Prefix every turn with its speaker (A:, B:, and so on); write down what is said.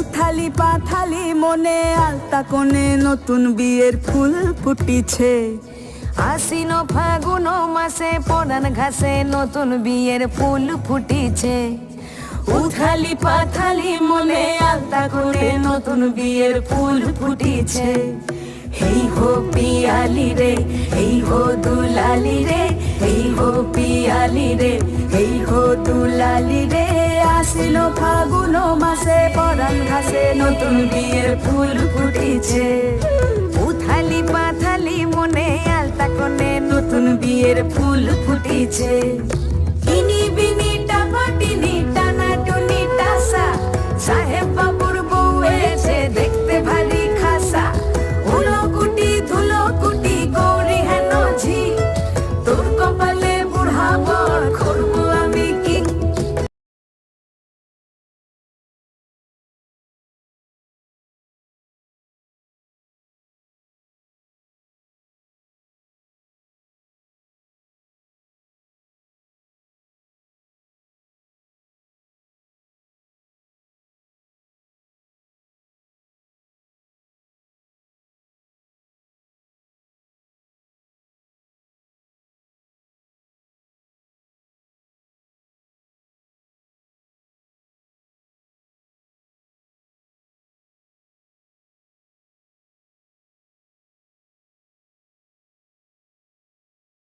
A: উথালি পাথালি মনে আলতা কোণে নতুন বিয়ের ফুল ফুটিছে।
B: আশ্বিন ফাগুন মাসে পরান ঘাসে নতুন বিয়ের ফুল ফুটিছে।
A: উথালি পাথালি মনে আলতা কোণে নতুন বিয়ের ফুল ফুটিছে। হেই হো পিয়ালি রে, হেই হো দুলালি রে, হেই হো পিয়ালি রে, হেই হো দুলালি রে। আসিল ফাগুন মাসে পরান ঘাসে নতুন বিয়ের ফুল ফুটিছে।
B: উথালি পাথালি মনে আলতা কোণে
A: নতুন বিয়ের ফুল ফুটিছে। ইনি বিনি টাকা টিনি টানা টুনি টাসা, সাহেব বাবুর বউ এসে